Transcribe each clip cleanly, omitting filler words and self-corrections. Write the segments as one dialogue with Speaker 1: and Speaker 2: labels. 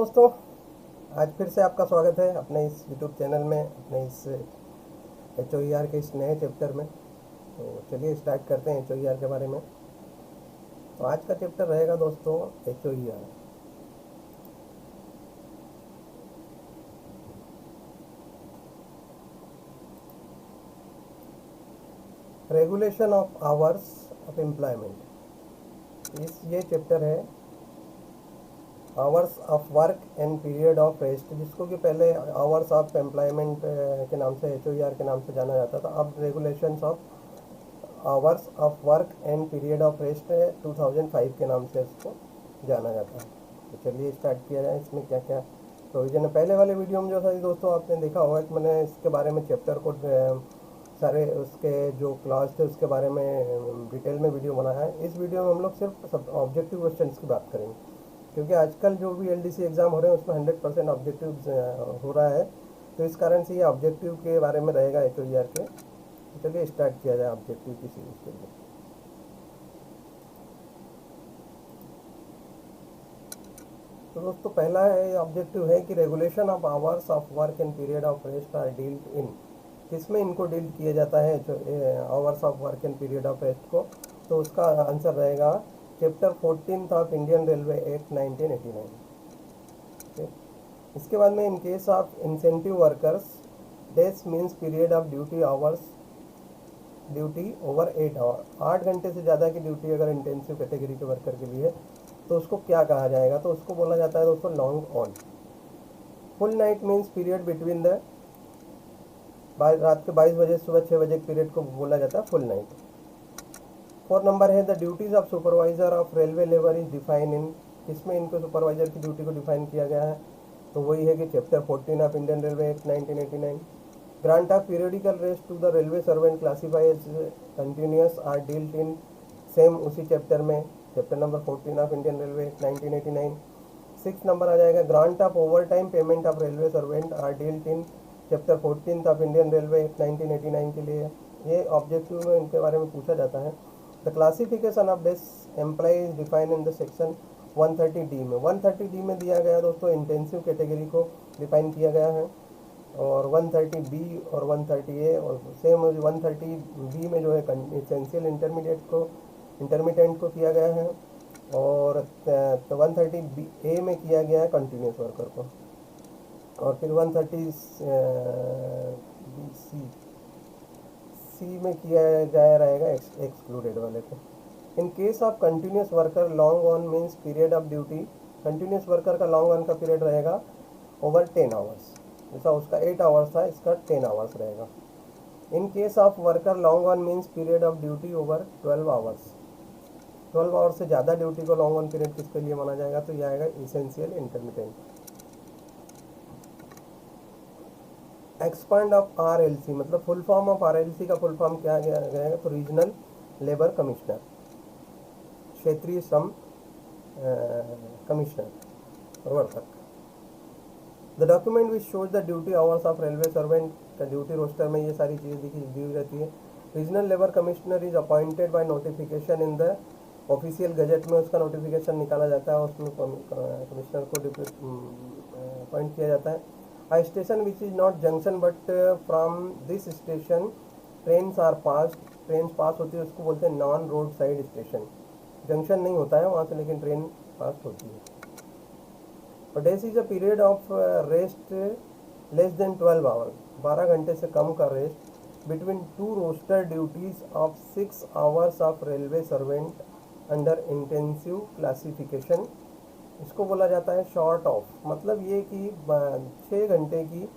Speaker 1: दोस्तों, आज फिर से आपका स्वागत है अपने इस यूट्यूब चैनल में, अपने इस HOER के इस नए चैप्टर में। तो चलिए स्टार्ट करते हैं HOER के बारे में। तो आज का चैप्टर रहेगा दोस्तों HOER। Regulation of hours of employment. ये चैप्टर है hours of work and period of rest, जिसको कि पहले आवर्स ऑफ एम्प्लॉयमेंट के नाम से HOER के नाम से जाना जाता था। अब regulations of hours of work and period of rest 2005 के नाम से इसको जाना जाता है। तो चलिए स्टार्ट किया जाए। इसमें क्या क्या प्रोविजन है। पहले वाले वीडियो में जो था दोस्तों आपने देखा होगा कि मैंने इसके बारे में चैप्टर को सारे उसके जो क्लास थे उसके बारे में डिटेल में वीडियो बनाया है। इस वीडियो में हम लोग सिर्फ सब ऑब्जेक्टिव क्वेश्चन की बात करेंगे, क्योंकि आजकल जो भी LDC एग्ज़ाम हो रहे हैं उसमें 100% ऑब्जेक्टिव हो रहा है। तो इस कारण से ये ऑब्जेक्टिव के बारे में रहेगा HOER के। तो चलिए स्टार्ट किया जाए ऑब्जेक्टिव की सीरीज के लिए। तो दोस्तों पहला है ऑब्जेक्टिव है कि regulation of hours of work and period of rest are dealt in. किसमें इनको डील किया जाता है hours of work and period of rest को? तो उसका आंसर रहेगा chapter 14 of Indian railway act 1989। इसके बाद में in case of incentive workers days means period of duty hours duty over 8 hour. 8 घंटे से ज़्यादा की ड्यूटी अगर इंटेंसिव कैटेगरी के वर्कर के लिए तो उसको क्या कहा जाएगा? तो उसको बोला जाता है दोस्तों long on. Full night means period between the रात के 22 बजे सुबह 6 बजे के पीरियड को बोला जाता है फुल नाइट। 4 नंबर है the duties of supervisor of railway labour is define इन। किसमें इनको सुपरवाइजर की ड्यूटी को डिफाइन किया गया है? तो वही है कि chapter 14 of Indian railway act 1989। Grant of periodical rest to the railway servant classify as continuous are dealt in same उसी चैप्टर में, chapter number 14 of Indian railway act 1989। 6 number आ जाएगा grant of overtime payment of railway servant are dealt in chapter 14 of Indian railway act 1989 के लिए। ये objective में इनके बारे में पूछा जाता है। The classification of this employ is define in the section 130D में। 130D में दिया गया दोस्तों इंटेंसिव कैटेगरी को डिफाइन किया गया है, और 130B और 130A और सेम 130B में जो है एसेंशियल इंटरमीडिएट को किया गया है, और 130A में किया गया है कंटिन्यूस वर्कर को, और फिर 130C में किया जाया रहेगा एक्सक्लूडेड वाले को। इन case of continuous worker long on means period of duty. Continuous worker का लॉन्ग ऑन का पीरियड रहेगा ओवर 10 आवर्स। जैसा उसका 8 आवर्स था, इसका 10 आवर्स रहेगा। In case of worker long on means period of duty over 12 hours. 12 hours से ज़्यादा ड्यूटी को लॉन्ग ऑन पीरियड किसके लिए माना जाएगा? तो यह आएगा essential intermediate. Expand of RLC, मतलब फुल फॉर्म ऑफ RLC का फुल फॉर्म क्या गया? तो रीजनल लेबर कमिश्नर, क्षेत्रीय श्रम कमिश्नर प्रवर्तक। The document which shows the duty hours of railway servant का ड्यूटी रोस्टर में ये सारी चीज़ें दी हुई रहती है। Regional labour commissioner is appointed by notification in the official gazette में, उसका नोटिफिकेशन निकाला जाता है, उसमें कमिश्नर को अपॉइंट किया जाता है। A station which is not junction but from this station trains are passed, train pass होती है उसको बोलते हैं non road side station. Junction नहीं होता है वहाँ से, लेकिन ट्रेन पास होती है। और days is a period of rest less than 12 hour, 12 घंटे से कम का rest between 2 roster duties of 6 hours of railway servant under intensive classification. इसको बोला जाता है शॉर्ट ऑफ। मतलब ये कि 6 घंटे की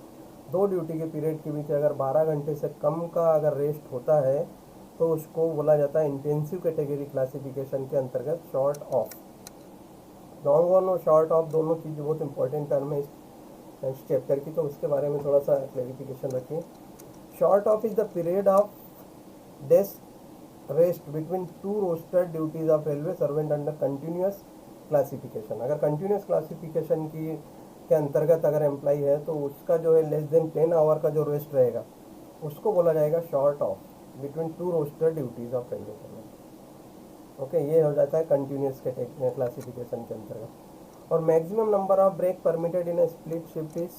Speaker 1: 2 ड्यूटी के पीरियड के बीच अगर 12 घंटे से कम का अगर रेस्ट होता है तो उसको बोला जाता है इंटेंसिव कैटेगरी क्लासिफिकेशन के अंतर्गत शॉर्ट ऑफ। लॉन्ग ऑन और शॉर्ट ऑफ दोनों चीज़ बहुत इंपॉर्टेंट टर्म है इस चैप्टर की, तो उसके बारे में थोड़ा सा क्लैरिफिकेशन रखिए। Short of is the period of days rest between 2 roster duties of railway servant under continuous classification. अगर कंटिन्यूस क्लासिफिकेशन के अंतर्गत अगर एम्प्लॉई है तो उसका जो है लेस देन 10 आवर का जो रेस्ट रहेगा उसको बोला जाएगा short of between 2 roster duties of railway servant. Okay, ये हो जाता है कंटिन्यूस क्लासिफिकेशन के अंतर्गत। और maximum number of break permitted in split shift is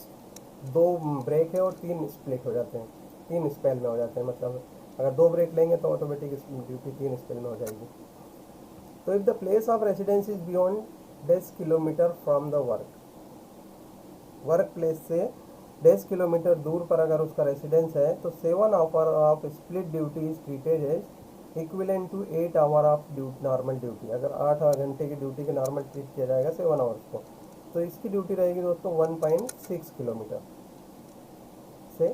Speaker 1: 2 break है और 3 स्प्लिट हो जाते हैं, 3 स्पेल में हो जाते हैं। मतलब अगर 2 ब्रेक लेंगे तो ऑटोमेटिक ड्यूटी 3 स्पेल में हो जाएगी। तो if the place of residence is beyond 10 kilometre from the work place से 10 किलोमीटर दूर पर अगर उसका रेसिडेंस है तो 7 hour of split duty is treated as equivalent to 8 hour of normal duty. अगर 8 घंटे की ड्यूटी के नॉर्मल ट्रीट किया जाएगा 7 आवर्स को, तो इसकी ड्यूटी रहेगी दोस्तों 1.6 किलोमीटर से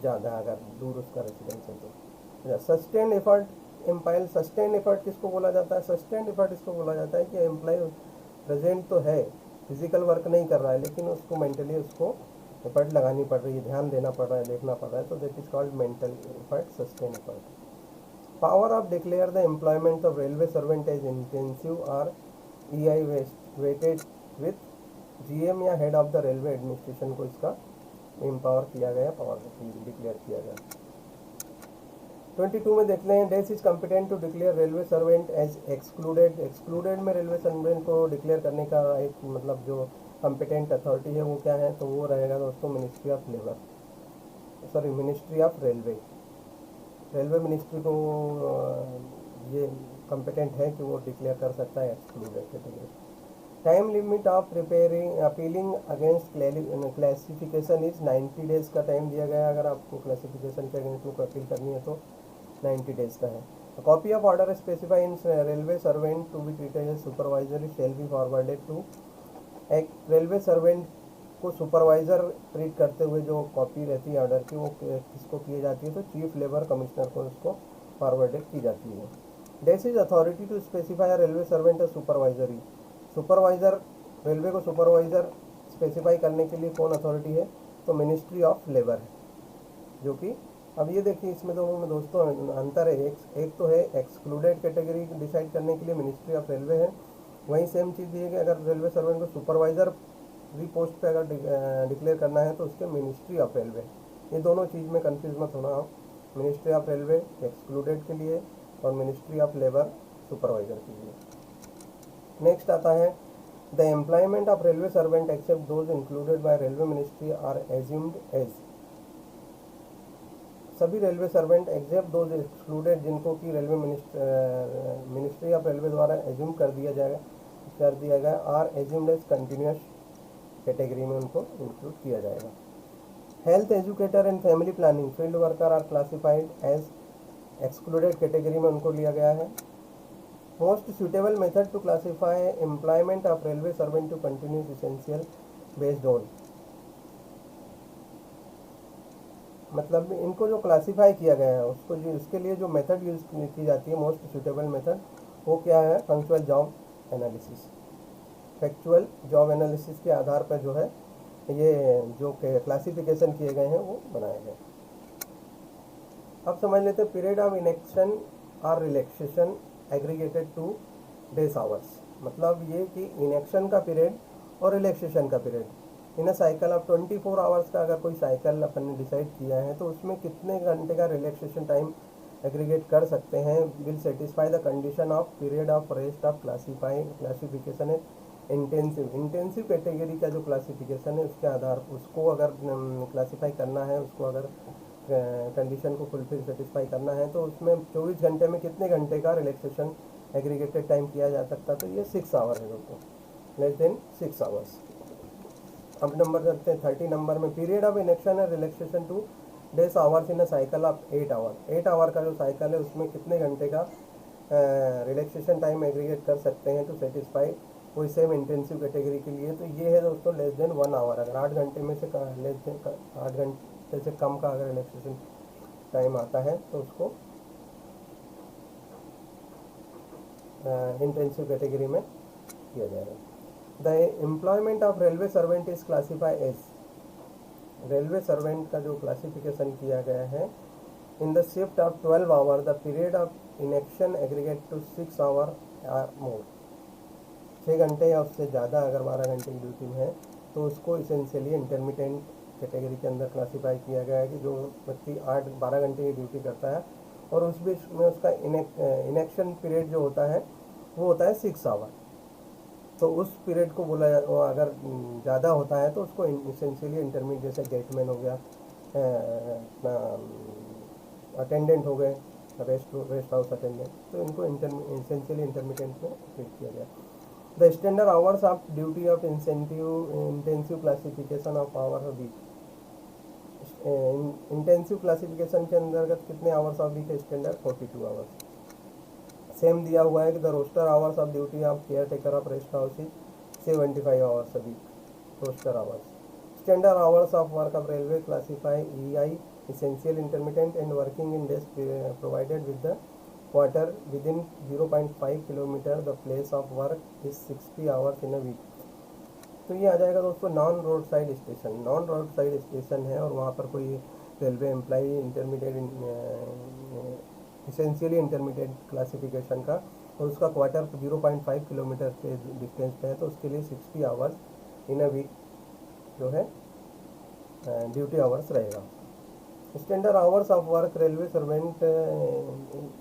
Speaker 1: ज़्यादा अगर दूर उसका रेसिडेंस है तो। Sustained effort employ, sustained effort किसको बोला जाता है? सस्टेन्ड एफर्ट इसको बोला जाता है कि एम्प्लॉय प्रेजेंट तो है, फिजिकल वर्क नहीं कर रहा है, लेकिन उसको मेंटली उसको एफर्ट लगानी पड़ रही है, ध्यान देना पड़ रहा है, देखना पड़ रहा है, तो that is called mental effort, sustain effort. Power of declare the employment of railway servant as intensive और EI वेटेड विथ GM या head of the railway administration को इसका एम्पावर किया गया, पावर डिक्लेयर किया गया। 22 में देखते हैं, DES is competent to declare railway servant as excluded. Excluded में रेलवे सर्वेंट को डिक्लेयर करने का एक मतलब जो कॉम्पिटेंट अथॉरिटी है वो क्या है? तो वो रहेगा दोस्तों ministry of labour, sorry ministry of railway. Railway ministry को ये कॉम्पिटेंट है कि वो डिक्लेयर कर सकता है excluded category. Time limit of preparing appealing against classification is 90 days का टाइम दिया गया। अगर आपको क्लासिफिकेशन के अगेंस्ट में कोई अपील करनी है तो 90 डेज का है। Copy of order specify in railway servant to be treated as supervisory shall be forwarded to. एक रेलवे सर्वेंट को सुपरवाइजर ट्रीट करते हुए जो कॉपी रहती है ऑर्डर की वो किसको की जाती है? तो चीफ लेबर कमिश्नर को उसको फॉरवर्डेड की जाती है। DES is authority to specify railway servant as supervisory. Supervisor, railway को सुपरवाइजर स्पेसिफाई करने के लिए कौन अथॉरिटी है? तो मिनिस्ट्री ऑफ लेबर है, जो कि अब ये देखिए इसमें दोस्तों अंतर है। एक तो है एक्सक्लूडेड कैटेगरी डिसाइड करने के लिए मिनिस्ट्री ऑफ रेलवे है, वहीं सेम चीज़ ये है कि अगर रेलवे सर्वेंट को सुपरवाइजर पोस्ट पे अगर डिक्लेयर करना है तो उसके मिनिस्ट्री ऑफ रेलवे। ये दोनों चीज़ में कंफ्यूज मत होना आप। मिनिस्ट्री ऑफ रेलवे एक्सक्लूडेड के लिए और मिनिस्ट्री ऑफ लेबर सुपरवाइजर के लिए। नेक्स्ट आता है, the employment of railway servant except those included by railway ministry are assumed as. सभी railway servant except those excluded जिनको कि रेलवे मिनिस्ट्री ऑफ रेलवे द्वारा एज्यूम कर दिया गया are assumed as continuous category में उनको इंक्लूड किया जाएगा। Health educator and family planning field worker are classified as excluded category में उनको लिया गया है। Most suitable method to classify employment of railway servant to continuous essential based on, मतलब इनको जो क्लासीफाई किया गया है उसको जो उसके लिए जो मेथड यूज की जाती है मोस्ट सुटेबल मेथड वो क्या है? Factual job analysis. Factual job analysis के आधार पर जो है ये जो क्लासिफिकेशन किए गए हैं वो बनाए गए। अब समझ लेते हैं पीरियड ऑफ इनेक्शन और relaxation aggregated to days hours. मतलब ये कि इनेक्शन का पीरियड और रिलैक्सेशन का period in a cycle of 24 hours का अगर कोई साइकिल अपन ने डिसाइड किया है तो उसमें कितने घंटे का रिलैक्सेशन टाइम एग्रीगेट कर सकते हैं will satisfy the condition of period of rest of classification है इंटेंसिव कैटेगरी का जो क्लासिफिकेशन है उसके आधार उसको अगर क्लासीफाई करना है, उसको अगर कंडीशन को फुलफिल सेटिस्फाई करना है तो उसमें 24 घंटे में कितने घंटे का रिलैक्सेशन एग्रीगेटेड टाइम किया जा सकता है? तो ये 6 आवर है दोस्तों, लेस देन 6 आवर्स। अब नंबर करते हैं 30 नंबर में, पीरियड ऑफ इनेक्शन है relaxation to days hours in a cycle of 8 hour. 8 hour का जो साइकिल है उसमें कितने घंटे का रिलैक्सेशन टाइम एग्रीगेट कर सकते हैं टू सेटिस्फाई कोई सेम इंटेंसिव कैटेगरी के लिए? तो ये है दोस्तों लेस देन 1 आवर। अगर 8 घंटे में से लेस देन 8 घंटे से कम का अगर रिलैक्सेशन टाइम आता है तो उसको इंटेंसिव कैटेगरी में किया जाएगा। The employment of railway servant is classify as, railway servant का जो क्लासिफिकेशन किया गया है in the shift of 12 hour the period of inaction aggregate to 6 hour or more. 6 घंटे या उससे ज़्यादा अगर 12 घंटे की ड्यूटी में है तो उसको इसेंशियली इंटरमीडिएट कैटेगरी के अंदर क्लासीफाई किया गया है कि जो व्यक्ति 8-12 घंटे की ड्यूटी करता है और उस बीच में उसका इनेक्शन पीरियड जो होता है वो होता है 6 आवर। तो उस पीरियड को बोला वो अगर ज़्यादा होता है तो उसको इसेंशियली इंटरमीडिएट, जैसे गेटमैन हो गया, अपना अटेंडेंट हो गए, रेस्ट हाउस अटेंडेंट, तो इनको इसेंशियली इंटरमीडिएट में ट्रीट किया गया। The standard hours of duty of intensive classification of hour week. Intensive classification के अंतर्गत कितने आवर्स ऑफ वीक है स्टैंडर्ड? 42 आवर्स। सेम दिया हुआ है कि the roster hours of duty of care taker of rest house is 75 hours a week. Roster hours. Standard hours of work of railway classify EI essential intermittent and working in days provided with the quarter within 0.5 kilometer the place of work is 60 hours in a week। तो ये आ जाएगा दोस्तों non road side station. Non road side station है और वहाँ पर कोई railway employee intermediate, essentially intermediate classification का, और उसका क्वार्टर 0.5 किलोमीटर के डिस्टेंस पे है, तो उसके लिए 60 आवर्स इन अ वीक जो है ड्यूटी आवर्स रहेगा। Standard hours of work railway servant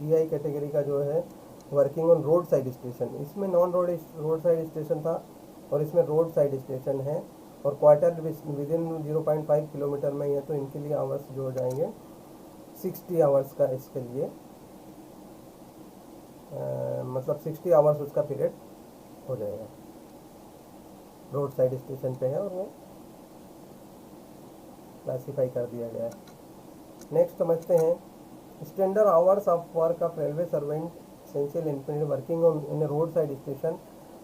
Speaker 1: EI category का जो है working on road side station, इसमें नॉन रोड साइड स्टेशन था और इसमें रोड साइड स्टेशन है और क्वार्टर विदिन 0.5 किलोमीटर में ही है, तो इनके लिए आवर्स जो हो जाएंगे 60 आवर्स का इसके लिए मतलब 60 आवर्स उसका पीरियड हो जाएगा। रोड साइड स्टेशन पे है और वो क्लासीफाई कर दिया गया है। नेक्स्ट समझते हैं standard hours of work of railway servant essential intermediate working on in road side station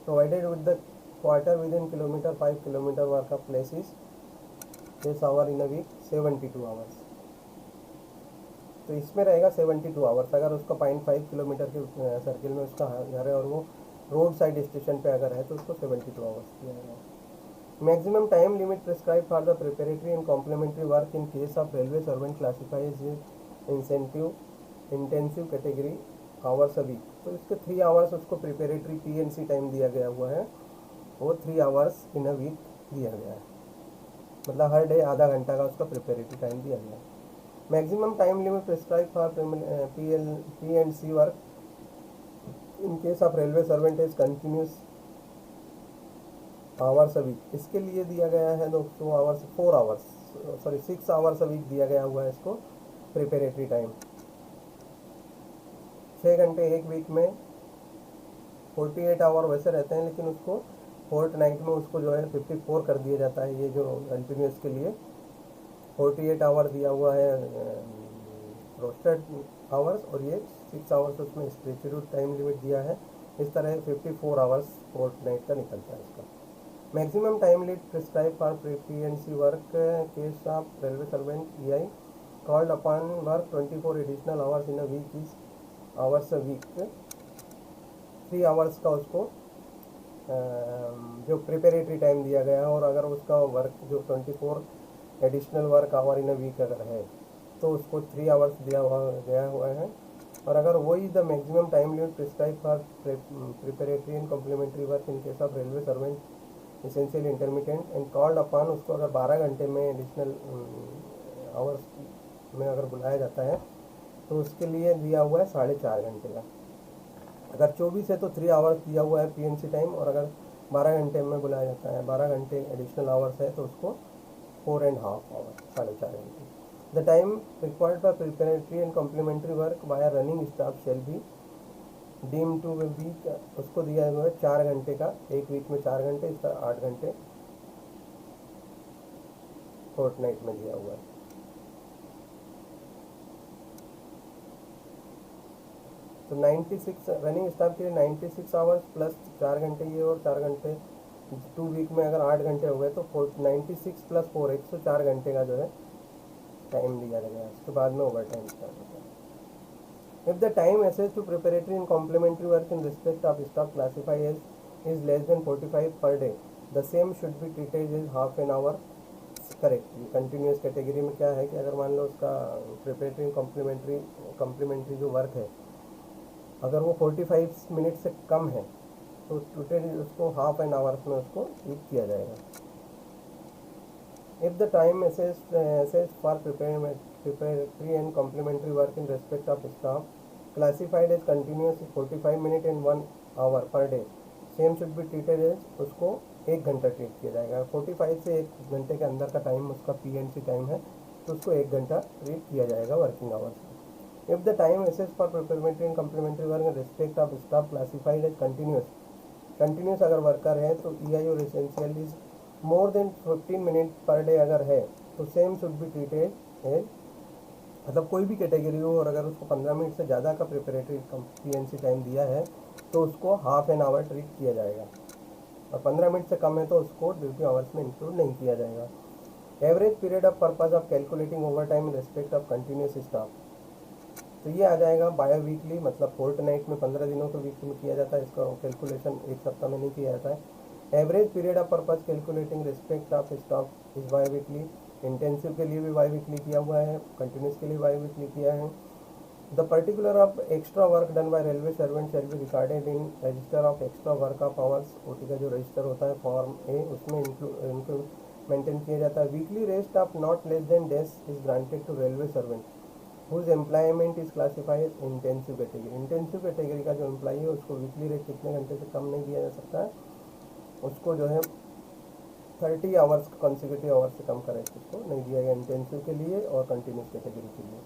Speaker 1: provided with the quarter within kilometre 5 kilometre work of places this hour in a week 72 hours. तो इसमें रहेगा 72 hours. अगर उसका 0.5 kilometre के circle में उसका घर है और वो रोड साइड स्टेशन पे अगर है तो उसको 72 आवर्स दिया जाएगा। Maximum time limit prescribe for the preparatory and complementary work in case of railway servant classifies intensive category hours a week. तो इसके 3 आवर्स उसको प्रिपरेटरी PNC टाइम दिया गया हुआ है, वो 3 आवर्स इन अ वीक दिया गया है, मतलब हर डे आधा घंटा का उसका प्रिपरेटरी टाइम दिया गया है। Maximum time limit prescribe for P&C work in case of railway servant is continuous hours a week, इसके लिए दिया गया है 200 hours 4 hours sorry 6 hours a week दिया गया हुआ है इसको प्रिपरेटरी टाइम। 6 घंटे एक वीक में 48 आवर वैसे रहते हैं, लेकिन उसको फोर्ट नाइट में उसको जो है 54 कर दिया जाता है। ये जो कंटिन्यूस के लिए 48 आवर दिया हुआ है रोस्टेड आवर्स और ये 6 आवर्स उसमें स्ट्रेचड टाइम लिमिट दिया है। इस तरह 54 आवर्स फोर्ट नाइट का निकलता है इसका। Maximum time limit prescribe for PNC work case of railway servant EI called upon work 24 additional hours in a week is hours a week. 3 hours का उसको जो प्रिपरेटरी टाइम दिया गया है, और अगर उसका वर्क जो 24 additional work hour in a week अगर है तो उसको 3 आवर्स दिया गया हुआ है। और अगर वही the maximum time limit prescribe for preparatory and complementary work in case of railway servant essential intermediate and called upon, उसको अगर 12 घंटे में एडिशनल आवर्स में अगर बुलाया जाता है तो उसके लिए दिया हुआ है 4.5 घंटे का। अगर 24 है तो 3 आवर्स दिया हुआ है PNC टाइम, और अगर 12 घंटे में बुलाया जाता है, 12 घंटे एडिशनल आवर्स है तो उसको 4.5 आवर्स 4.5 घंटे। The time required for preparatory and complementary work by running staff shall be deem to week, उसको दिया हुआ है 4 घंटे का, एक वीक में 4 घंटे, इस तरह 8 घंटे फोर्ट नाइट में दिया हुआ है। तो 96 रनिंग स्टाफ के लिए 96 आवर्स प्लस 4 घंटे ये और 4 घंटे 2 वीक में अगर 8 घंटे हो गए तो 96 प्लस 4 104 घंटे का जो है टाइम दिया गया है। उसके बाद में ओवर टाइम स्टार्ट होता है। If the time assess to preparatory and complementary work in respect of staff classify as is less than 45 per day the same should be treated as half an hour. Correct. Continuous category में क्या है कि अगर मान लो उसका preparatory and complementary जो work है अगर वो 45 मिनट से कम है तो टोटल उसको हाफ एन आवर्स में उसको ट्रीट किया जाएगा। If the time assess for preparatory and complementary work in respect of staff classified as continuous 45 minute and 1 hour per day same should be treated as, उसको 1 घंटा treat किया जाएगा। 45 से 1 घंटे के अंदर का टाइम उसका पीएनसी टाइम है, तो उसको 1 घंटा ट्रीट किया जाएगा working hours. If the time assess for preparatory and complementary work in respect of staff classified as continuous अगर वर्कर है तो ई और essential is more than 15 minute per day अगर है तो same should be treated as, मतलब कोई भी कैटेगरी हो और अगर उसको 15 मिनट से ज़्यादा का प्रिपरेटरी पीएनसी टाइम दिया है तो उसको हाफ एन आवर ट्रीट किया जाएगा, और 15 मिनट से कम है तो उसको ड्यूटी आवर्स में इंक्लूड नहीं किया जाएगा। Average period of purpose of calculating over time in respect of continuous staff, तो ये आ जाएगा बायो वीकली, मतलब फोर्टनाइट में 15 दिनों के वीक में किया जाता है, इसका कैलकुलेशन एक सप्ताह में नहीं किया जाता है। Average period of purpose calculating respect of staff is bio weekly. Intensive के लिए भी बायो वीकली किया हुआ है, कंटिन्यूस के लिए बायो वीकली किया है। The particular of extra work done by railway servant shall be recorded in register of extra work of hours, OT का जो रजिस्टर होता है फॉर्म ए, उसमें इंक्लूड मेंटेन किया जाता है। Weekly rest of not less than days is granted to railway servant whose employment is classified intensive category. Intensive category का जो एम्प्लॉई है उसको वीकली रेट कितने घंटे से कम नहीं दिया जा सकता है, उसको जो है 30 आवर्स कॉन्सिक्यूटिव आवर्स से कम करें उसको नहीं दिया गया इंटेंसिव के लिए और कंटिन्यूस कैटेगरी के लिए।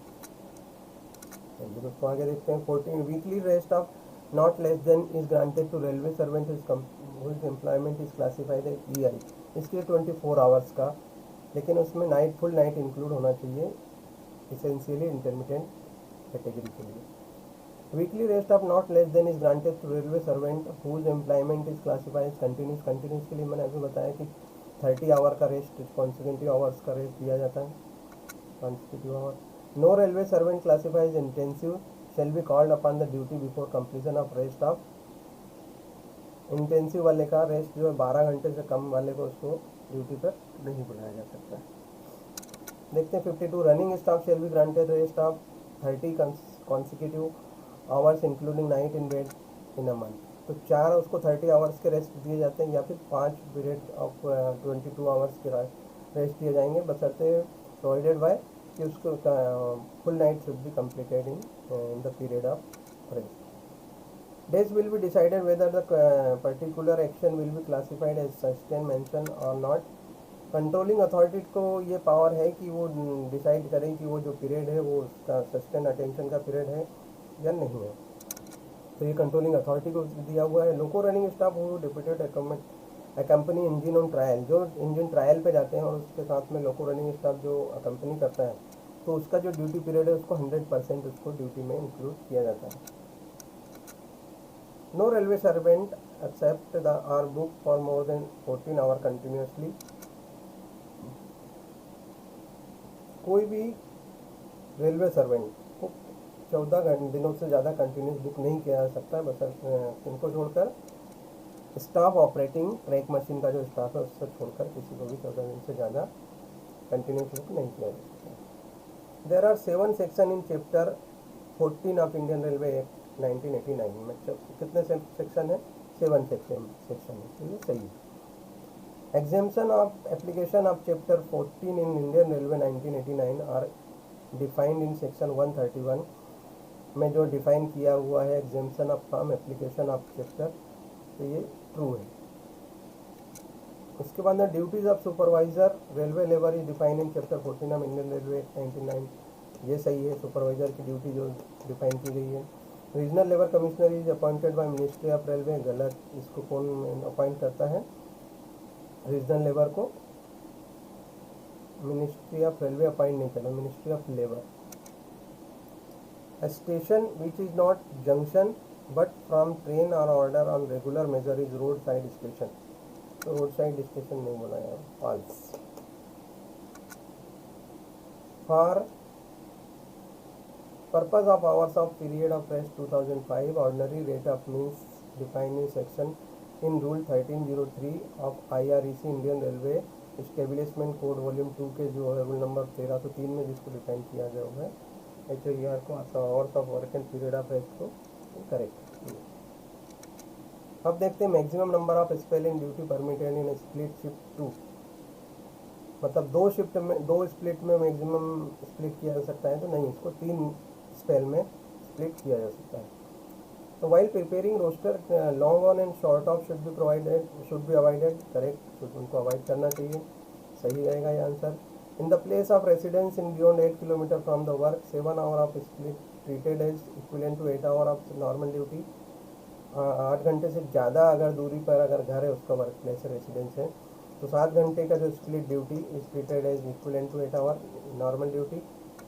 Speaker 1: चलिए दोस्तों आगे देखते हैं। 14 weekly rest of not less than is granted to railway servant whose employment is classified as EI, इसके 24 आवर्स का, लेकिन उसमें नाइट फुल नाइट इंक्लूड होना चाहिए इसेंशियली इंटरमीडिएट कैटेगरी के लिए। Weekly rest of not less than is granted to railway servant whose employment is classified as continuous. Continuous के लिए मैंने अभी बताया कि 30 आवर का रेस्ट कॉन्सिक्यूटिव आवर्स का रेस्ट दिया जाता है, consecutive hour. No railway servant classified as intensive shall be called upon the duty before completion of rest of. Intensive वाले का रेस्ट जो है 12 घंटे से कम वाले को उसको ड्यूटी पर नहीं बुलाया जा सकता है। देखते हैं 52 running staff shall be granted rest of 30 consecutive hours including night in bed in a month. तो 4 उसको 30 आवर्स के रेस्ट दिए जाते हैं या फिर 5 पीरियड ऑफ 22 आवर्स के रेस्ट दिए जाएंगे, बशर्ते प्रोवाइडेड बाय कि उसको full night should be completed in the period of rest. Days will be decided whether the particular action will be classified as sustained mention or not. Controlling authority को ये power है कि वो decide करें कि वो जो पीरियड है वो उसका सस्टेन अटेंशन का पीरियड है या नहीं है, तो ये कंट्रोलिंग अथॉरिटी को दिया हुआ है। लोको रनिंग स्टाफ वो deputed accompany engine on trial, जो इंजन ट्रायल पे जाते हैं और उसके साथ में लोको रनिंग स्टाफ जो अकम्पनी करता है तो उसका जो ड्यूटी पीरियड है उसको 100% उसको ड्यूटी में इंक्लूड किया जाता है। No railway servant except the are book for more than 14 hour continuously. कोई भी रेलवे सर्वेंट को 14 दिनों से ज़्यादा कंटिन्यूस बुक नहीं किया जा सकता है, बस इनको छोड़कर स्टाफ ऑपरेटिंग ट्रैक मशीन का जो स्टाफ है उससे छोड़कर किसी को भी 14 दिन से ज़्यादा कंटिन्यूस बुक नहीं किया जा सकता। There are 7 section in chapter 14 of Indian railway act 1989 में। कितने सेक्शन है? 7 सेक्शन है, तो ये सही है। Exemption of application of chapter 14 in Indian Railway 1989 are defined in section 131 में जो डिफाइन किया हुआ है exemption of from application of chapter, तो ये ट्रू है। उसके बाद में duties of supervisor railway labour is define in chapter 14 of Indian railway 99, ये सही है। सुपरवाइजर की ड्यूटी जो डिफाइन की गई है। Regional labour commissioner is appointed by ministry of railway, गलत। इसको कौन अपॉइंट करता है? रीजनल लेबर को मिनिस्ट्री ऑफ रेलवे अपॉइंट नहीं करना, ministry of labour. A station which is not junction but from train or order on regular measure is roadside station, तो roadside station नहीं बोला यार, false। For purpose of hours of period of rest 2005 ordinary rate of means defined in section in rule 1303 of IREC Indian Railway Establishment Code Volume 2 के जो है rule number 1303 में जिसको define किया गया हुआ है HOER को hours of work and period of rest को करेक्ट। अब देखते हैं maximum number of spell in duty permitted in split shift 2, मतलब 2 शिफ्ट में 2 स्प्लिट में मैक्सिमम स्प्लिट किया जा सकता है, तो नहीं, इसको 3 स्पेल में स्प्लिट किया जा सकता है। तो while preparing roster long on and short off should be avoided, correct, उनको अवॉइड करना चाहिए, सही रहेगा ये answer. In the place of residence in beyond 8 kilometre from the work 7 hour of split treated as equivalent to 8 hour of normal duty. 8 घंटे से ज़्यादा अगर दूरी पर अगर घर है उसका वर्क प्लेस रेसिडेंस है तो 7 घंटे का जो split duty is treated as equivalent to 8 hour normal duty,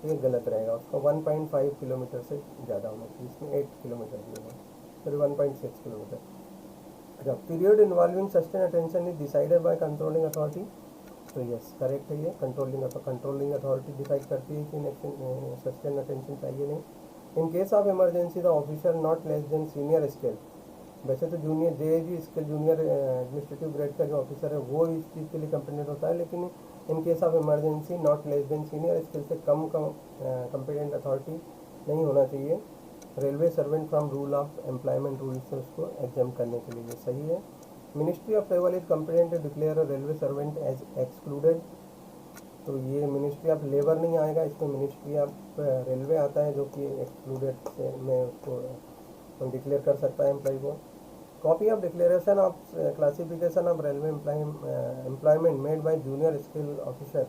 Speaker 1: ये गलत रहेगा, उसका 1.5 किलोमीटर से ज़्यादा होना चाहिए, इसमें 8 किलोमीटर भी होगा, फिर 1.6 किलोमीटर। अच्छा, period involving sustain attention is decided by controlling authority, तो यस करेक्ट है ये, कंट्रोलिंग अथॉरिटी डिसाइड करती है कि सस्टेन अटेंशन चाहिए नहीं। इन case of emergency the officer not less than senior scale, वैसे तो junior JAG scale junior administrative grade का जो ऑफिसर है वो इस चीज़ के लिए कंपेटेंट होता है, लेकिन in case of emergency not less than senior scale से कम कंपेटेंट अथॉरिटी नहीं होना चाहिए। Railway servant from rule of employment rule से उसको एग्जाम करने के लिए ये सही है। Ministry of travel is competent to declare railway servant as excluded, तो ये मिनिस्ट्री ऑफ लेबर नहीं आएगा, इसमें मिनिस्ट्री ऑफ रेलवे आता है जो कि एक्सक्लूडेड से में उसको डिक्लेयर कर सकता है एम्प्लॉय को। Copy of declaration of classification of railway employment made by junior skill officer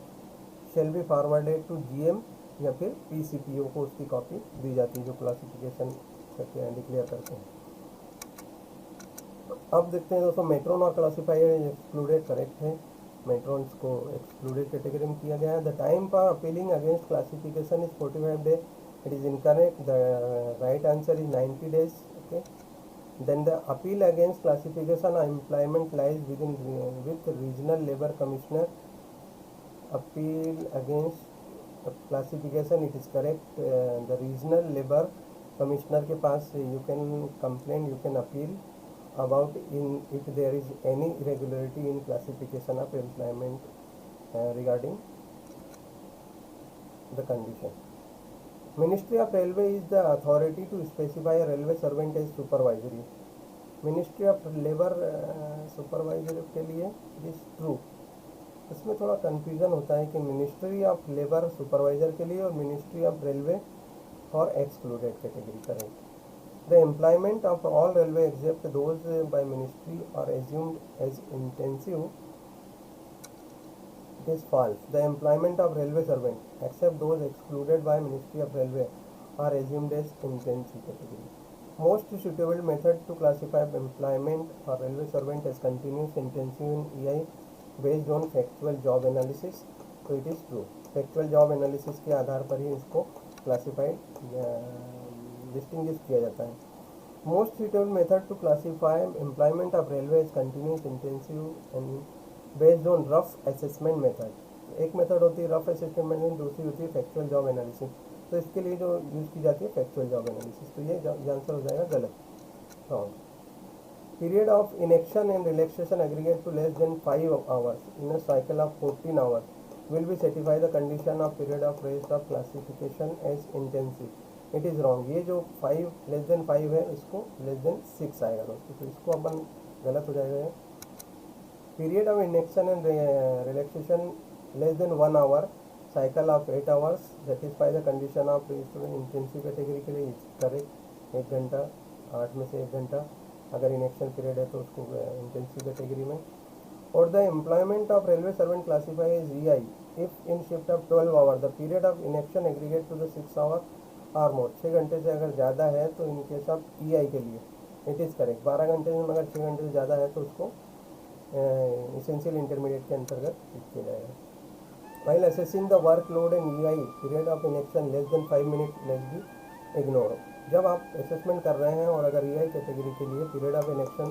Speaker 1: shall be forwarded to GM या फिर पीसीपीओ को उसकी कॉपी दी जाती है जो क्लासिफिकेशन डिक्लेयर करते हैं। अब देखते हैं दोस्तों, मेट्रोन और क्लासीफायर एक्सक्लूडेड करेक्ट है, मेट्रोन्स को एक्सक्लूडेड कैटेगरी में किया गया है। The time for appealing against classification is 45 days, it is incorrect, the right answer is 90 days. Okay, then the appeal against classification or employment lies within with regional labor commissioner. Appeal against classification, it is correct, the regional labor commissioner के पास you can complain, you can appeal about in if there is any irregularity in classification of employment regarding the condition. Ministry of Railway is the authority to specify a railway servant as supervisory. Ministry of labour supervisor के लिए it is true, इसमें थोड़ा confusion होता है कि ministry of labour supervisor के लिए और ministry of railway for excluded category करेंगे। The employment of all railway except those by ministry और assumed as intensive, it is false. The employment of railway servant except those excluded by ministry of railway are assumed as intensive category. Most suitable method to classify employment for railway servant as continuous, intensive in EI based on factual job analysis, तो it is true, factual job analysis के आधार पर ही इसको classified distinguish किया जाता है। Most suitable method to classify employment of railway as continuous, intensive and based on rough assessment method, एक method होती है रफ असेसमेंट मेथड, दूसरी होती है फैक्चुअल जॉब एनालिसिस, तो इसके लिए जो यूज़ की जाती है फैक्चुअल जॉब एनालिसिस, तो ये आंसर हो जाएगा गलत, wrong. Period of inaction and relaxation aggregate to less than 5 hours in a cycle of 14 hours will be satisfy the condition of period of rest of classification as intensive, it is wrong. ये जो 5 less than 5 है इसको less than 6 आएगा दोस्तों, तो इसको अपन गलत हो जाएगा। Period of inaction and relaxation less than 1 hour, cycle of 8 hours, satisfy the condition of student intensive category के लिए करेक्ट, 1 घंटा 8 में से 1 घंटा अगर इनेक्शन पीरियड है तो उसको इंटेंसिव कैटेगरी में। और the employment of railway servant classify as EI if in shift of 12 hour the period of inaction aggregate to the 6 hour or more, 6 घंटे से अगर ज़्यादा है तो इन केस ऑफ EI के लिए इट इज़ करेक्ट। 12 घंटे में अगर 6 घंटे से ज़्यादा है तो उसको इसेंशियल इंटरमीडिएट के अंतर्गत किया जाएगा। While assessing the workload and EI, period of inaction less than 5 minutes let be ignored. जब आप असेसमेंट कर रहे हैं और अगर EI कैटेगरी के लिए period of inaction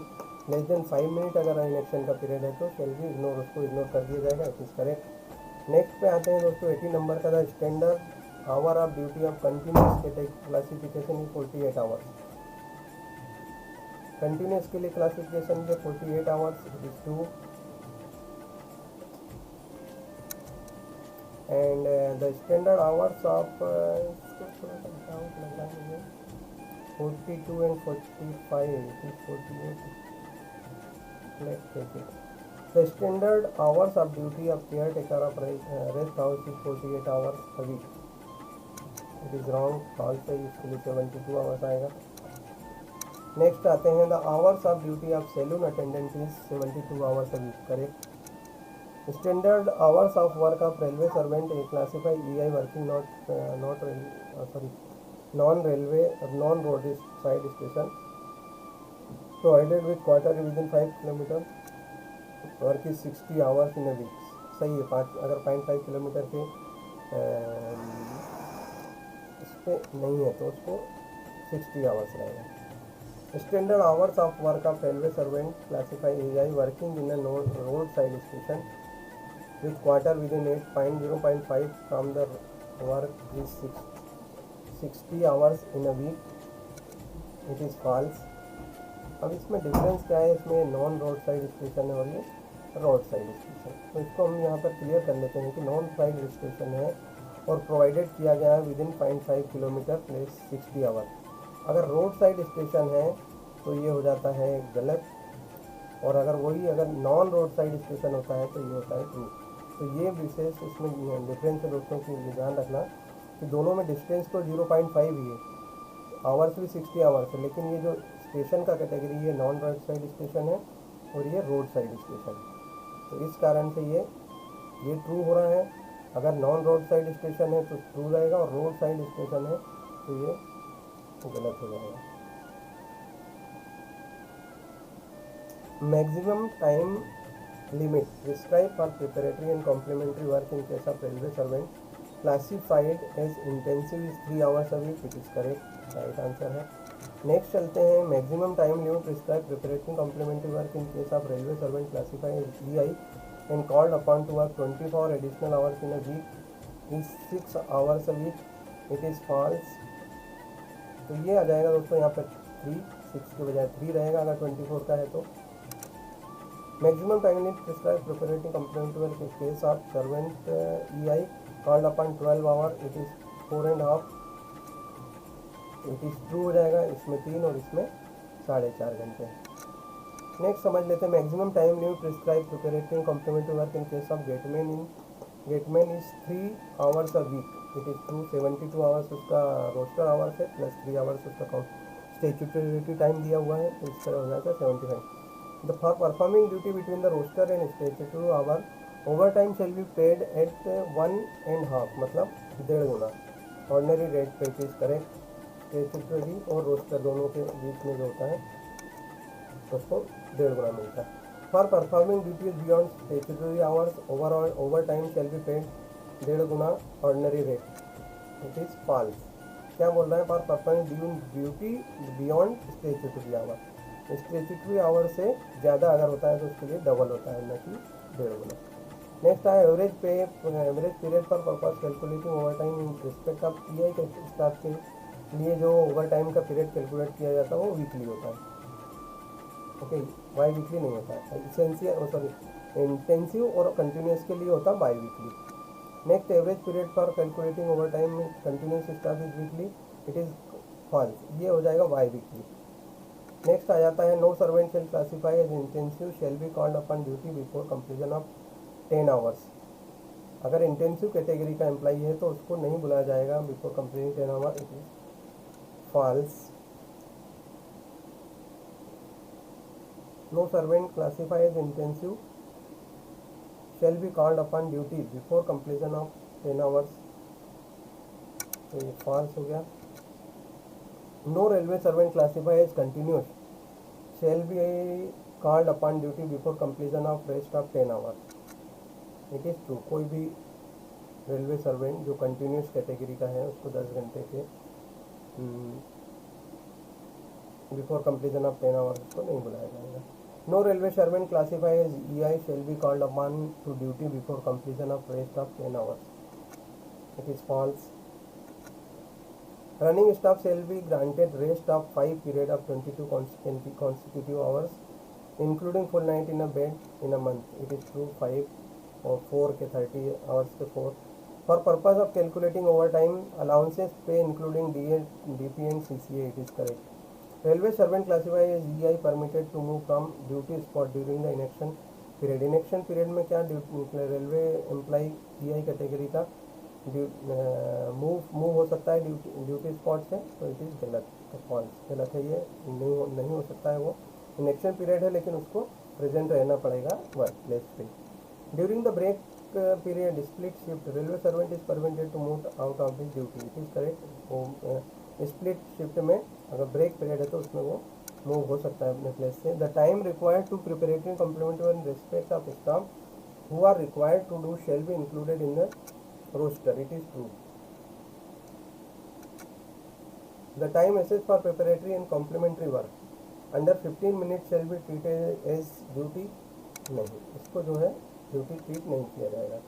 Speaker 1: less than 5 minute अगर इनेक्शन का पीरियड है तो शेल बी इग्नोर, उसको इग्नोर कर दिया जाएगा, इट इज़ करेक्ट। नेक्स्ट पे आते हैं दोस्तों 80 नंबर का, the standard hour of duty of continuous classification is 48 hours. Continuous के लिए क्लासिफिकेशन में 48 hours, it is true. and the standard hours of 42 and 45, it is 48, let's take it. The standard hours of duty of caretaker of rest house is 48 hours a week, it is wrong, false है, इसके लिए 72 hours आएगा। Next आते हैं, the hours of duty of saloon attendant is 72 hours a week. Correct. Standard hours of work of railway servant classify EI working non railway non road side station provided with quarter within 5 kilometre work is 60 hours in a week. सही है। अगर 0.5 kilometre के इस पर नहीं है तो उसको 60 आवर्स रहेगा। Standard hours of work of railway servant classify EI working in a road side station with quarter within 0.5 from the work is 60 hours in a week. It is false. अब इसमें डिफरेंस क्या है, इसमें non road side station है और ये road side station. तो इसको हम यहाँ पर क्लियर कर लेते हैं कि नॉन साइड स्टेशन है और प्रोवाइडेड किया गया है within 0.5 kilometre plus 60 hour. अगर रोड साइड स्टेशन है तो ये हो जाता है गलत, और अगर नॉन रोड साइड स्टेशन होता है तो ये होता है ट्रू। तो ये विशेष इसमें डिफरेंस है दोस्तों की, ध्यान रखना कि दोनों में डिस्टेंस तो 0.5 ही है, आवर्स भी 60 आवर्स है, लेकिन ये जो स्टेशन का कैटेगरी है नॉन रोड साइड स्टेशन है और ये रोड साइड स्टेशन है। तो इस कारण से ये ट्रू हो रहा है। अगर नॉन रोड साइड स्टेशन है तो ट्रू रहेगा, और रोड साइड स्टेशन है तो ये गलत हो जाएगा। Maximum time limit prescribed for preparatory and complementary work in case of railway servant classified as intensive is 3 hours a week. It is correct, right answer है। नेक्स्ट चलते हैं, maximum time limit prescribe preparatory complementary work in case of railway servant classified as EI and called upon to work 24 additional hours in a week is 6 hours a week. It is false. तो ये आ जाएगा दोस्तों यहाँ पर 3, 6 के बजाय 3 रहेगा अगर 24 का है तो। Maximum time limit prescribed preparatory complementary work in case of servant EI called upon 12 hour, it is 4.5, it is true हो जाएगा। इसमें 3 और इसमें 4.5 घंटे। नेक्स्ट समझ लेते हैं, maximum time limit prescribe preparatory complementary work in case of gateman is 3 hours a week. It is true. 72 hours उसका रोस्टर आवर्स है प्लस 3 आवर्स उसका स्टेचुटरी टाइम दिया हुआ है, तो इस तरह हो जाएगा 75। The for performing duty between the roster and statutory hour, overtime shall be paid at 1.5, मतलब 1.5 गुना। ऑर्डिनरी रेट पे चीज करें, स्टेचुटरी और रोस्टर दोनों के बीच में जो होता है उसको 1.5 गुना मिलता है। For performing duties beyond statutory hours overtime shall be paid 1.5 गुना ordinary rate. It is false. क्या बोल रहा है, for performing duty beyond statutory hour, statutory hour से ज़्यादा अगर होता है तो उसके लिए डबल होता है, न कि 1.5 गुना। नेक्स्ट है एवरेज पीरियड पर purpose calculating over time in respect of EI के स्टाफ के लिए जो ओवर टाइम का पीरियड कैलकुलेट किया जाता है वो वीकली होता है। ओके, बाई वीकली नहीं होता है। इंटेंसिव और कंटिन्यूस के लिए होता है biweekly. Next, average period पर कैलकुलेटिंग ओवर टाइम में continuous staff is weekly. It is false. ये हो जाएगा बाई वीकली। नेक्स्ट आ जाता है, no servant shall classify as intensive shall be called upon duty before completion of 10 hours. अगर intensive category का एम्प्लॉई है तो उसको नहीं बुलाया जाएगा before completing 10 hour. It is false. No servant classify as intensive shall be called upon duty before completion of 10 hours. तो ये फॉल्स हो गया। No railway servant classified as continuous shall be called upon duty before completion of rest of 10 hours. It is true. कोई भी railway servant जो continuous category का है उसको 10 घंटे के बिफोर कंप्लीशन ऑफ 10 आवर्स को नहीं बुलाया जाएगा। No railway servant classified as EI shall be called upon to duty before completion of rest of 10 hours. It is false. Running staff shall be granted rest of 5 period of 22 consecutive hours, including full night in a bed in a month. It is true. 5 और 4 के 30 hours के 4. For purpose of calculating overtime allowances pay including DP and CCA. It is correct. Railway servant classified as EI permitted to move from duty spot during the inaction period. Inaction period में क्या railway employee EI category का move हो सकता है duty spot से, तो it is गलत। तो फॉल्स, गलत है ये, नहीं हो सकता है वो। इनेक्शन पीरियड है लेकिन उसको प्रेजेंट रहना पड़ेगा वर्क प्लेस पे। During the break period split shift railway servant is permitted to move out of this duty, it is correct. वो स्प्लिट शिफ्ट में अगर ब्रेक पीरियड है तो उसमें वो मूव हो सकता है अपने प्लेस से। The time required to preparatory complementary in respect of staff who are required to do shall be included in the roster, it is true. The time assessed for preparatory and complementary work under 15 minutes shall be treated as duty, नहीं, इसको जो है duty treat नहीं किया जाएगा।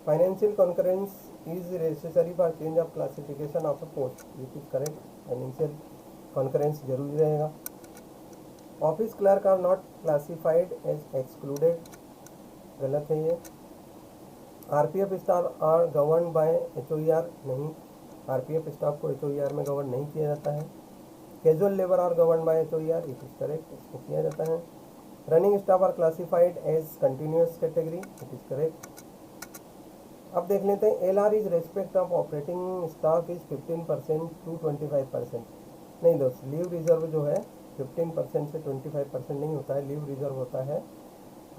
Speaker 1: Financial concurrence is necessary for change of classification of a post, which is correct, financial concurrence जरूरी रहेगा। Office clerk are not classified as excluded, गलत है ये। RPF staff are govern by HOER, नहीं, RPF staff को एचओईआर में govern नहीं किया जाता है। Casual labour are govern by HOER, it is correct, इसको किया जाता है। Running staff are classified as continuous category, it is correct. अब देख लेते हैं, L R is respect of operating staff is 15% to 25%। नहीं दोस्त, लीव रिजर्व जो है 15% से 25% नहीं होता है, लीव रिजर्व होता है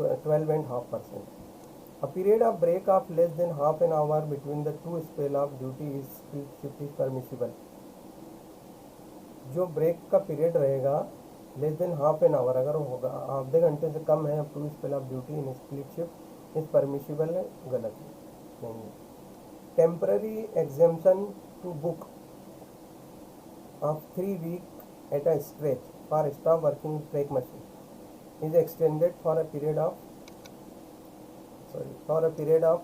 Speaker 1: 12.5%. A period of break of less than half an hour between the two spell of duty is shift is permissible. जो ब्रेक का पीरियड रहेगा less than half an hour अगर होगा, आधे घंटे से कम है, अब two spell of duty in split shift is permissible है, गलत नहीं है। Temporary exemption to book of 3 week at a stretch for staff working break machine is extended for a period of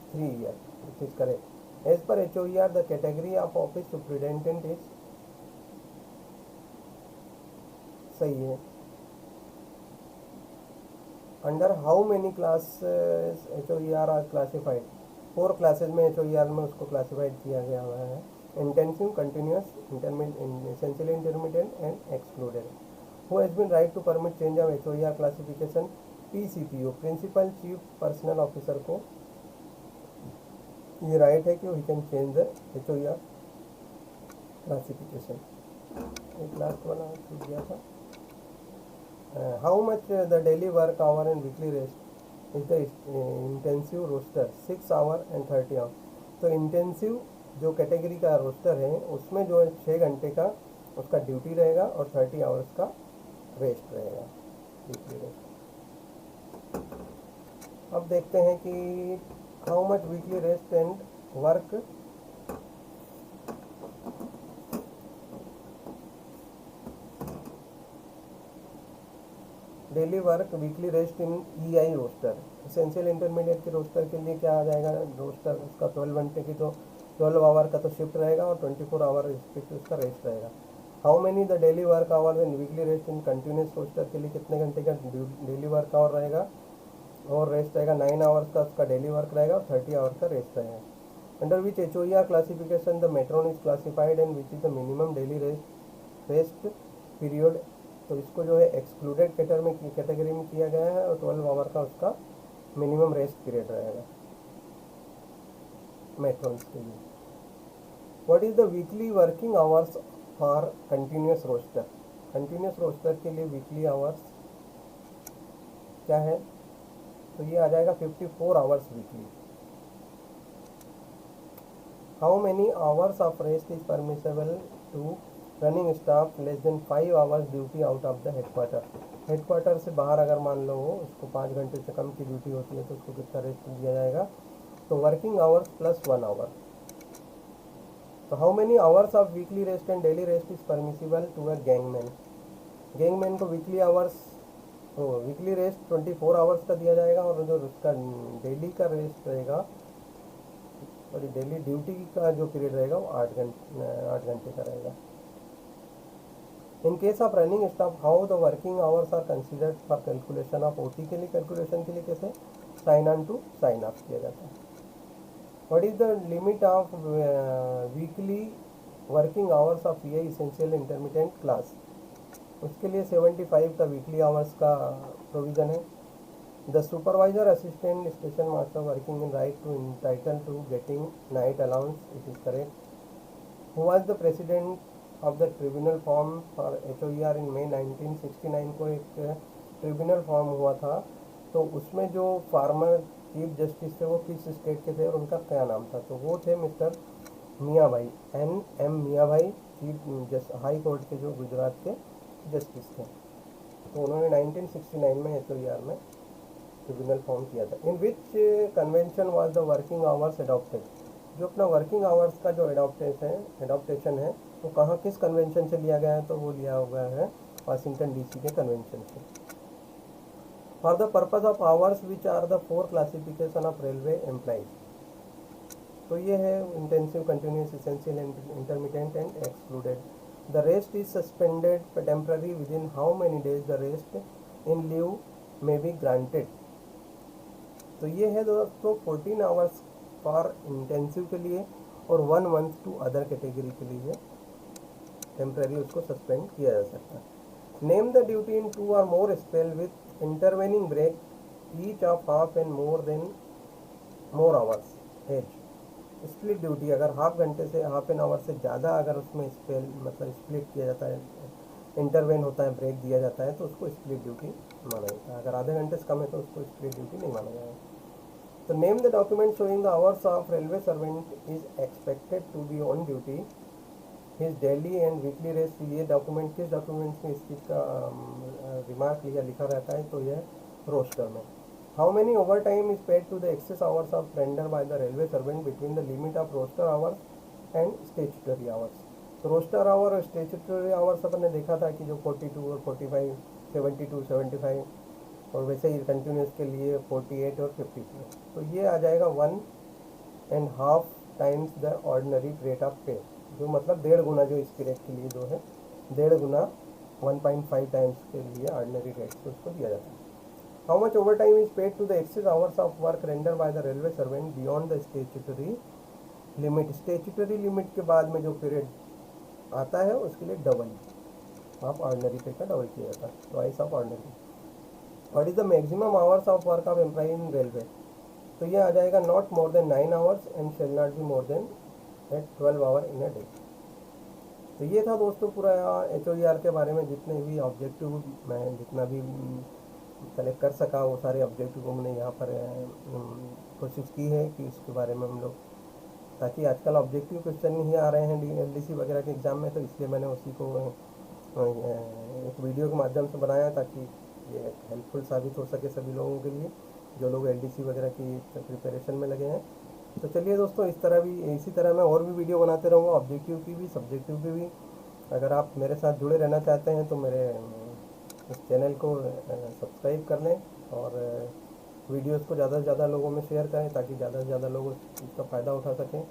Speaker 1: 3 years, which is correct. As per HOER, the category of office superintendent is सही है। Under how many classes HOER are classified? 4 classes में HOER में उसको classified किया गया हुआ है, intensive, continuous, intermediate, essentially intermediate and excluded. Who has been right to permit change of HOER classification? PCPO, principal chief personnel officer को ये right है कि he can change the HOER classification. एक लास्ट वाला छूट गया था। How much the daily work hour and weekly rest is the intensive roster 6 hour and 30 hour. तो इंटेंसिव जो कैटेगरी का रोस्टर है उसमें जो 6 घंटे का उसका ड्यूटी रहेगा और 30 आवर्स का रेस्ट रहेगा, वीकली रेस्ट। अब देखते हैं कि how much weekly rest and work daily work weekly rest in EI roster. Essential intermediate के रोस्टर के लिए क्या आ जाएगा, रोस्टर उसका 12 घंटे की तो 12 आवर का तो शिफ्ट रहेगा और 24 आवर रिस्पेक्टिव उसका रेस्ट रहेगा। How many the daily work hour and weekly rest in continuous roster के लिए कितने घंटे का डेली वर्क आवर रहेगा और रेस्ट रहेगा, 9 आवर्स का उसका डेली वर्क रहेगा और 30 आवर्स का रेस्ट रहेगा। Under which HOER classification the matron is classified and which is the minimum daily rest period. तो इसको जो है एक्सक्लूडेड कैटेगरी में किया गया है और 12 आवर का उसका मिनिमम रेस्ट पीरियड रहेगा मेट्रोन्स के लिए। What is the weekly working hours for continuous roster? Continuous roster के लिए वीकली आवर्स क्या है, तो ये आ जाएगा 54 hours weekly. How many hours of rest is permissible to running staff less than 5 hours duty out of the headquarter. Headquarter से बाहर अगर मान लो उसको 5 घंटे से कम की ड्यूटी होती है तो उसको कितना रेस्ट दिया जाएगा, तो वर्किंग आवर्स प्लस 1 आवर। तो how many hours of weekly rest and daily rest is permissible to a gangman? Gangman को वीकली आवर्स, तो वीकली रेस्ट 24 आवर्स का दिया जाएगा और जो उसका डेली का रेस्ट रहेगा, सॉरी डेली ड्यूटी का जो पीरियड रहेगा वो 8 घंटे का रहेगा। In case of running staff how the working hours are considered for calculation of OT के लिए, कैलकुलेशन के लिए कैसे sign on to sign off किया जाता है। What is the limit of weekly working hours of EI essential intermediate class? उसके लिए 75 का वीकली आवर्स का प्रोविज़न है। The supervisor assistant station master working in right to entitle to getting night allowance, it is correct. Who was the president of the tribunal form for HOER इन मई 1969 को एक tribunal form हुआ था, तो उसमें जो farmer chief justice थे वो किस स्टेट के थे और उनका क्या नाम था, तो वो थे मिस्टर मियाँ भाई, NM मियाँ भाई, चीफ हाई कोर्ट के जो गुजरात के जस्टिस थे। तो उन्होंने 1969 में HOER में ट्रिब्यूनल फॉर्म किया था। In which convention was the working hours adopted, जो अपना वर्किंग आवर्स का जो एडॉप्टेशन है वो कहाँ किस कन्वेंशन से लिया गया है, तो वो लिया हुआ है वाशिंगटन DC के कन्वेंशन से। For the purpose of hours which are the 4 classification of railway employees, तो ये है intensive, continuous, essential, intermediate and excluded. The rest is suspended temporary, within how many days the rest in leave may be granted. तो ये है दोस्तों 14 hours for intensive के लिए और 1 मंथ टू अदर कैटेगरी के लिए टेम्पररी उसको सस्पेंड किया जा सकता है। नेम द ड्यूटी इन 2 और more spell with intervening break each of half and more hours as. Split duty, अगर हाफ घंटे से हाफ एन आवर से ज़्यादा अगर उसमें स्पेल मतलब स्प्लिट किया जाता है, इंटरवेन होता है, ब्रेक दिया जाता है, तो उसको स्प्लिट ड्यूटी माना जाता है। अगर आधे घंटे से कम है तो उसको स्प्लिट ड्यूटी नहीं माना जाएगा। तो name the document showing the hours of railway servant is expected to be on duty his daily and weekly rest. ये डॉक्यूमेंट किस डॉक्यूमेंट्स में इस चीज़ का रिमार्क लिखा रहता है, तो यह रोस्टर में। How many overtime is paid to the excess hours of render by the railway servant between the limit of roster hours and statutory hours. तो रोस्टर आवर और स्टेचुटरी आवर्स अपन ने देखा था कि जो 42 और 45, 72, 75 और वैसे ही कंटिन्यूस के लिए 48 और 52। तो ये आ जाएगा 1.5 times the ordinary rate of पे, जो मतलब 1.5 गुना जो इस पीरियड के लिए जो है 1.5 गुना 1.5 टाइम्स के लिए ऑर्डिनरी रेट से उसको दिया जाता है। How much overtime is paid to the excess hours of work render by the railway servant beyond the statutory limit. Statutory limit के बाद में जो पीरियड आता है उसके लिए डबल ऑफ ऑर्डिनरी पे का डबल किया जाता है, twice of ordinary. What is the maximum hours of work of employ in railway, तो ये आ जाएगा not more than 9 hours and shall not be more than 12 hour in a day. तो ये था दोस्तों पूरा HOER के बारे में जितने भी ऑब्जेक्टिव मैं जितना भी कलेक्ट कर सका वो सारे ऑब्जेक्टिव को मैंने यहाँ पर कोशिश की है कि इसके बारे में हम लोग, ताकि आजकल ऑब्जेक्टिव क्वेश्चन नहीं आ रहे हैं DLDC वगैरह के एग्ज़ाम में, तो इसलिए मैंने उसी को एक वीडियो के माध्यम से बनाया ताकि ये हेल्पफुल साबित हो सके सभी लोगों के लिए जो लोग LDC वगैरह की प्रिपरेशन में लगे हैं। तो चलिए दोस्तों, इसी तरह मैं और भी वीडियो बनाते रहूँगा, ऑब्जेक्टिव की भी, सब्जेक्टिव की भी। अगर आप मेरे साथ जुड़े रहना चाहते हैं तो मेरे इस चैनल को सब्सक्राइब कर लें और वीडियोस को ज़्यादा से ज़्यादा लोगों में शेयर करें ताकि ज़्यादा से ज़्यादा लोग इसका फ़ायदा उठा सकें।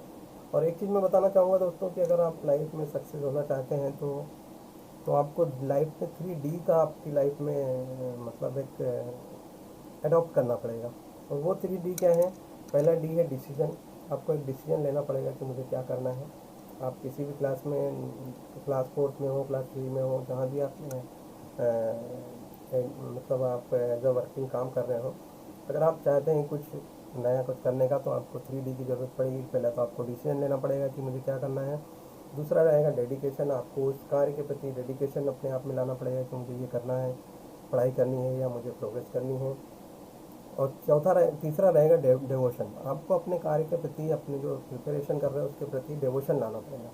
Speaker 1: और एक चीज़ मैं बताना चाहूँगा दोस्तों कि अगर आप लाइफ में सक्सेस होना चाहते हैं तो आपको लाइफ में 3D का आपकी लाइफ में मतलब एक अडॉप्ट करना पड़ेगा। और वो 3D क्या है? पहला D है डिसीजन। आपको एक डिसीजन लेना पड़ेगा कि मुझे क्या करना है। आप किसी भी क्लास में, क्लास 4 में हो, क्लास 3 में हो, जहाँ भी आप मतलब आप एज अ वर्किंग काम कर रहे हो, अगर आप चाहते हैं कुछ नया कुछ करने का तो आपको 3D की ज़रूरत पड़ेगी। पहले तो आपको डिसीजन लेना पड़ेगा कि मुझे क्या करना है। दूसरा रहेगा डेडिकेशन। आपको उस कार्य के प्रति डेडिकेशन अपने आप में लाना पड़ेगा कि मुझे ये करना है, पढ़ाई करनी है या मुझे प्रोग्रेस करनी है। और तीसरा रहेगा डेवोशन। आपको अपने कार्य के प्रति, अपने जो प्रिपरेशन कर रहे हैं उसके प्रति डेवोशन लाना पड़ेगा,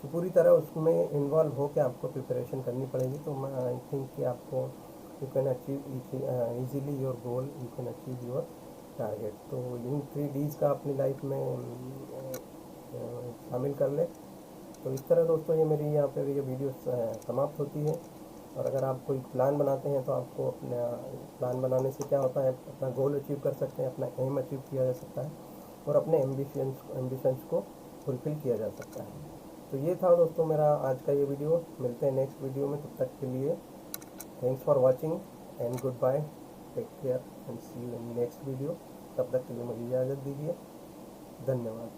Speaker 1: तो पूरी तरह उसमें इन्वॉल्व होकर आपको प्रिपरेशन करनी पड़ेगी। तो मैं आई थिंक कि आपको you can achieve easily your goal, you can achieve your target. तो इन 3Ds का अपनी लाइफ में शामिल कर ले। तो इस तरह दोस्तों ये मेरी यहाँ पर ये वीडियो समाप्त होती है। और अगर आप कोई प्लान बनाते हैं तो आपको अपना प्लान बनाने से क्या होता है, अपना गोल अचीव कर सकते हैं, अपना एम अचीव किया जा सकता है और अपने एम्बिशंस को फुलफ़िल किया जा सकता है। तो ये था दोस्तों मेरा आज का ये वीडियो। मिलते हैं नेक्स्ट वीडियो में, तब तक के लिए thanks for watching and goodbye, take care and see you in next video. तब तक के लिए मुझे इजाज़त दीजिए। धन्यवाद।